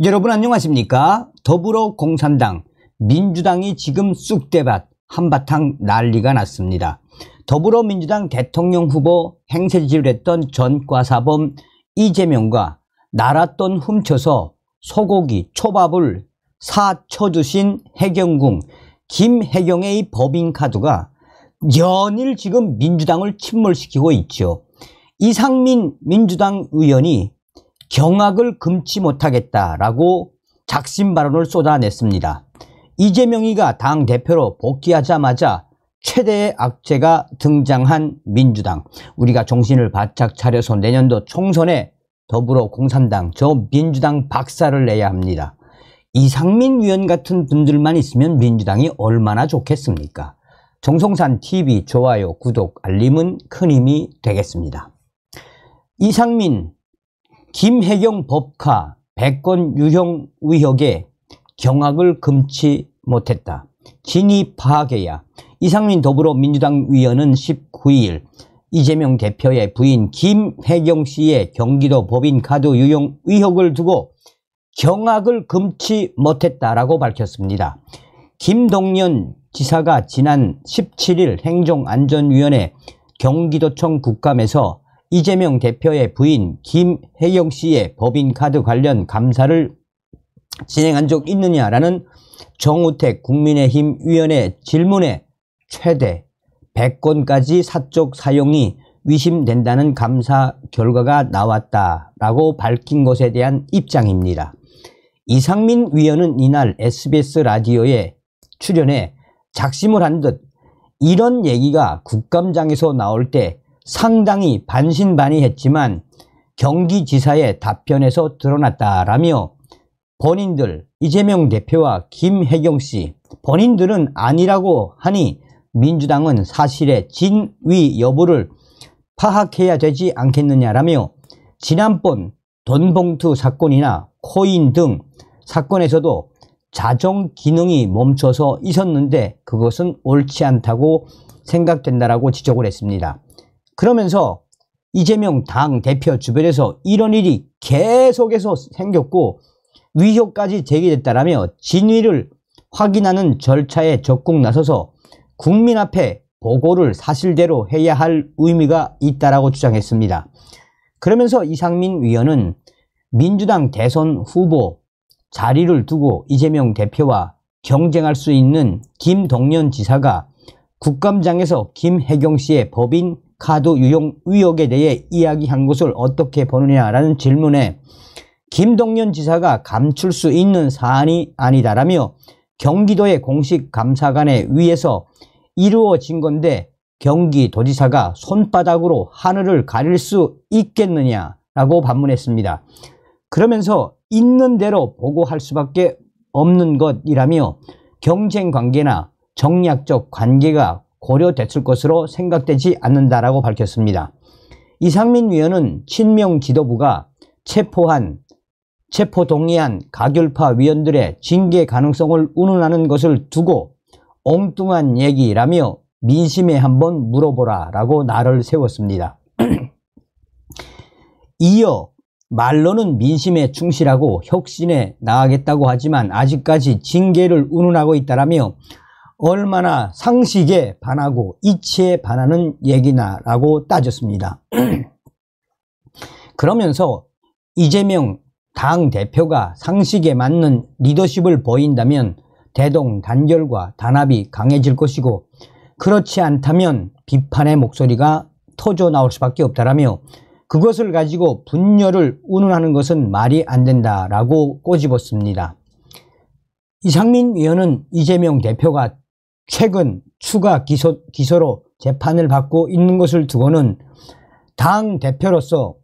여러분 안녕하십니까? 더불어공산당, 민주당이 지금 쑥대밭 한바탕 난리가 났습니다. 더불어민주당 대통령 후보 행세지를 했던 전과사범 이재명과 나랏돈 훔쳐서 소고기, 초밥을 사쳐주신 해경궁 김해경의 법인카드가 연일 지금 민주당을 침몰시키고 있죠. 이상민 민주당 의원이 경악을 금치 못하겠다라고 작심 발언을 쏟아냈습니다. 이재명이가 당대표로 복귀하자마자 최대의 악재가 등장한 민주당. 우리가 정신을 바짝 차려서 내년도 총선에 더불어공산당, 저 민주당 박살을 내야 합니다. 이상민 위원 같은 분들만 있으면 민주당이 얼마나 좋겠습니까? 정성산TV 좋아요, 구독, 알림은 큰 힘이 되겠습니다. 이상민, 김해경 법카 100건 유형 의혹에 경악을 금치 못했다. 진위 파악해야. 이상민 더불어민주당 위원은 19일 이재명 대표의 부인 김해경 씨의 경기도 법인카드 유용 의혹을 두고 경악을 금치 못했다라고 밝혔습니다. 김동연 지사가 지난 17일 행정안전위원회 경기도청 국감에서 이재명 대표의 부인 김해경 씨의 법인카드 관련 감사를 진행한 적 있느냐라는 정우택 국민의힘 위원의 질문에 최대 100건까지 사적 사용이 의심된다는 감사 결과가 나왔다라고 밝힌 것에 대한 입장입니다. 이상민 위원은 이날 SBS 라디오에 출연해 작심을 한 듯 이런 얘기가 국감장에서 나올 때 상당히 반신반의했지만 경기지사의 답변에서 드러났다라며 본인들 이재명 대표와 김해경 씨 본인들은 아니라고 하니 민주당은 사실의 진위 여부를 파악해야 되지 않겠느냐라며 지난번 돈봉투 사건이나 코인 등 사건에서도 자정 기능이 멈춰서 있었는데 그것은 옳지 않다고 생각된다라고 지적을 했습니다. 그러면서 이재명 당대표 주변에서 이런 일이 계속해서 생겼고 위협까지 제기됐다라며 진위를 확인하는 절차에 적극 나서서 국민 앞에 보고를 사실대로 해야 할 의미가 있다라고 주장했습니다. 그러면서 이상민 위원은 민주당 대선 후보 자리를 두고 이재명 대표와 경쟁할 수 있는 김동연 지사가 국감장에서 김해경 씨의 법인 카드 유용 의혹에 대해 이야기한 것을 어떻게 보느냐라는 질문에 김동연 지사가 감출 수 있는 사안이 아니다라며 경기도의 공식 감사관에 의해서 이루어진 건데 경기도지사가 손바닥으로 하늘을 가릴 수 있겠느냐라고 반문했습니다. 그러면서 있는 대로 보고할 수밖에 없는 것이라며 경쟁 관계나 정략적 관계가 고려됐을 것으로 생각되지 않는다라고 밝혔습니다. 이상민 위원은 친명 지도부가 체포 동의한 가결파 위원들의 징계 가능성을 운운하는 것을 두고 엉뚱한 얘기라며 민심에 한번 물어보라 라고 날을 세웠습니다. 이어 말로는 민심에 충실하고 혁신에 나아가겠다고 하지만 아직까지 징계를 운운하고 있다라며 얼마나 상식에 반하고 이치에 반하는 얘기나라고 따졌습니다. 그러면서 이재명 당대표가 상식에 맞는 리더십을 보인다면 대동단결과 단합이 강해질 것이고 그렇지 않다면 비판의 목소리가 터져 나올 수밖에 없다라며 그것을 가지고 분열을 운운하는 것은 말이 안 된다라고 꼬집었습니다. 이상민 위원은 이재명 대표가 최근 추가 기소로 재판을 받고 있는 것을 두고는 당 대표로서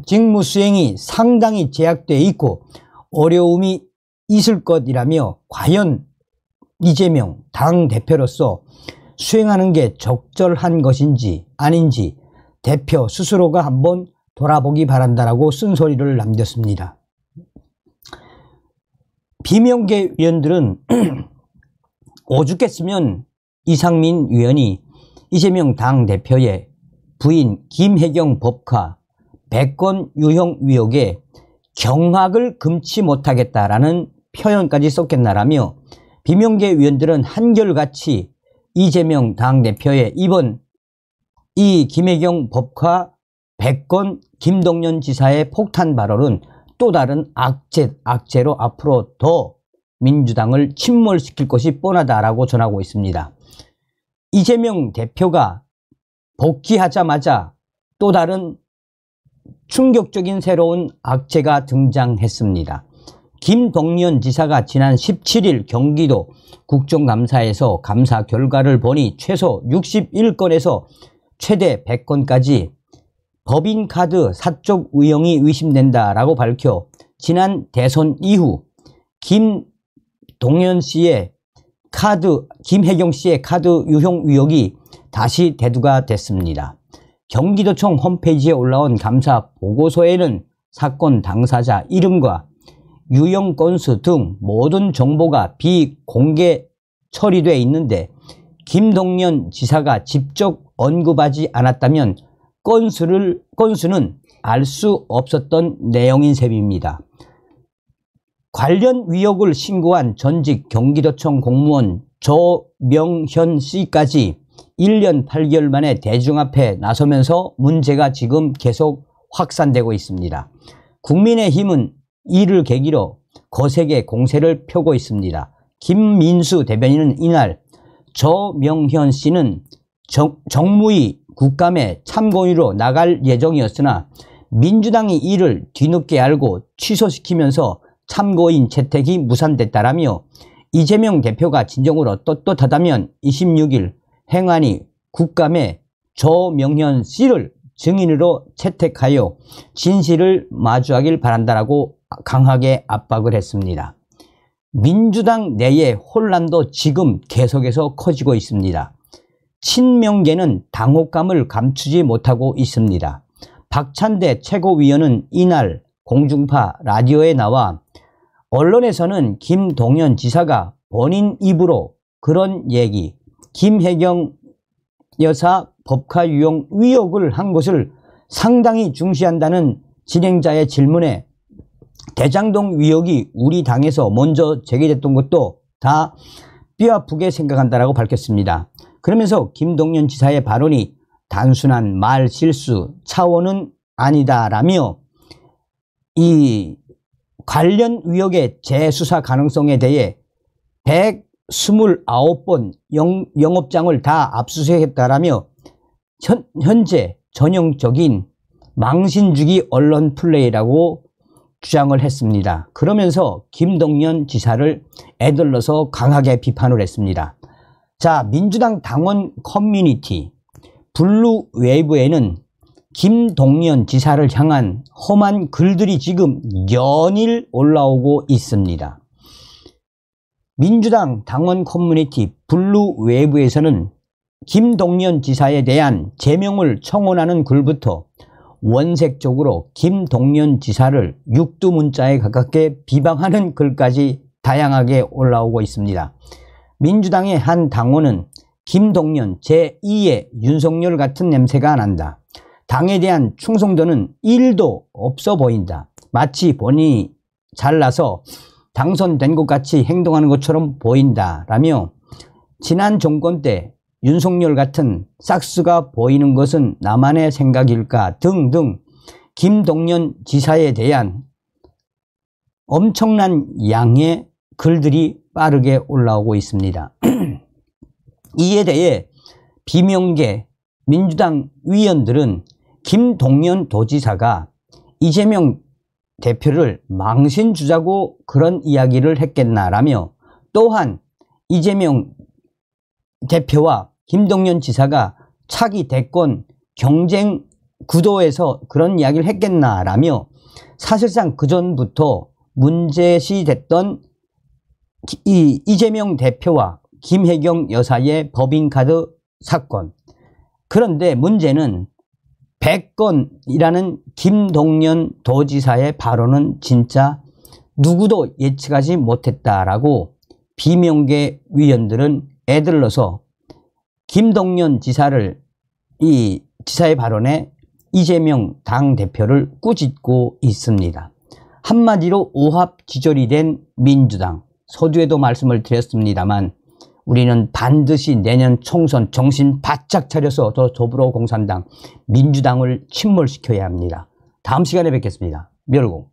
직무 수행이 상당히 제약되어 있고 어려움이 있을 것이라며 과연 이재명 당 대표로서 수행하는 게 적절한 것인지 아닌지 대표 스스로가 한번 돌아보기 바란다라고 쓴소리를 남겼습니다. 비명계 위원들은 오죽했으면 이상민 위원이 이재명 당대표의 부인 김해경 법카 100건 유형 의혹에 경악을 금치 못하겠다라는 표현까지 썼겠나라며 비명계 위원들은 한결같이 이재명 당대표의 이번 이 김혜경 법화 100건 김동연 지사의 폭탄 발언은 또 다른 악재로 앞으로 더 민주당을 침몰시킬 것이 뻔하다라고 전하고 있습니다. 이재명 대표가 복귀하자마자 또 다른 충격적인 새로운 악재가 등장했습니다. 김동연 지사가 지난 17일 경기도 국정감사에서 감사 결과를 보니 최소 61건에서 최대 100건까지 법인카드 사적 의용이 의심된다라고 밝혀 지난 대선 이후 김혜경 씨의 카드 유용 의혹이 다시 대두가 됐습니다. 경기도청 홈페이지에 올라온 감사 보고서에는 사건 당사자 이름과 유용 건수 등 모든 정보가 비공개 처리되어 있는데 김동연 지사가 직접 언급하지 않았다면 건수는 알 수 없었던 내용인 셈입니다. 관련 의혹을 신고한 전직 경기도청 공무원 조명현 씨까지 1년 8개월 만에 대중 앞에 나서면서 문제가 지금 계속 확산되고 있습니다. 국민의힘은 이를 계기로 거세게 공세를 펴고 있습니다. 김민수 대변인은 이날 조명현 씨는 정무위 국감에 참고인으로 나갈 예정이었으나 민주당이 이를 뒤늦게 알고 취소시키면서 참고인 채택이 무산됐다라며 이재명 대표가 진정으로 떳떳하다면 26일 행안위 국감에 조명현 씨를 증인으로 채택하여 진실을 마주하길 바란다라고 강하게 압박을 했습니다. 민주당 내의 혼란도 지금 계속해서 커지고 있습니다. 친명계는 당혹감을 감추지 못하고 있습니다. 박찬대 최고위원은 이날 공중파 라디오에 나와 언론에서는 김동연 지사가 본인 입으로 그런 얘기, 김혜경 여사 법화 유용 의혹을 한 것을 상당히 중시한다는 진행자의 질문에 대장동 의혹이 우리 당에서 먼저 제기됐던 것도 다 뼈아프게 생각한다라고 밝혔습니다. 그러면서 김동연 지사의 발언이 단순한 말 실수 차원은 아니다라며 이 관련 의혹의 재수사 가능성에 대해 129번 영업장을 다 압수수색했다라며 현재 전형적인 망신주기 언론 플레이라고 주장을 했습니다. 그러면서 김동연 지사를 에둘러서 강하게 비판을 했습니다. 자, 민주당 당원 커뮤니티 블루웨이브에는 김동연 지사를 향한 험한 글들이 지금 연일 올라오고 있습니다. 민주당 당원 커뮤니티 블루웨이브에서는 김동연 지사에 대한 제명을 청원하는 글부터 원색적으로 김동연 지사를 육두문자에 가깝게 비방하는 글까지 다양하게 올라오고 있습니다. 민주당의 한 당원은 김동연 제2의 윤석열 같은 냄새가 난다. 당에 대한 충성도는 1도 없어 보인다. 마치 본인이 잘나서 당선된 것 같이 행동하는 것처럼 보인다. 라며 지난 정권 때 윤석열 같은 싹수가 보이는 것은 나만의 생각일까 등등 김동연 지사에 대한 엄청난 양의 글들이 빠르게 올라오고 있습니다. 이에 대해 비명계 민주당 위원들은 김동연 도지사가 이재명 대표를 망신주자고 그런 이야기를 했겠나라며 또한 이재명 대표와 김동연 지사가 차기 대권 경쟁 구도에서 그런 이야기를 했겠나라며 사실상 그전부터 문제시됐던 이재명 대표와 김혜경 여사의 법인카드 사건. 그런데 문제는 100건이라는 김동연 도지사의 발언은 진짜 누구도 예측하지 못했다라고 비명계 위원들은 애들러서 김동연 지사를 지사의 발언에 이재명 당대표를 꾸짖고 있습니다. 한마디로 오합지졸이 된 민주당. 서두에도 말씀을 드렸습니다만 우리는 반드시 내년 총선 정신 바짝 차려서 저 더불어공산당, 민주당을 침몰시켜야 합니다. 다음 시간에 뵙겠습니다. 멸공.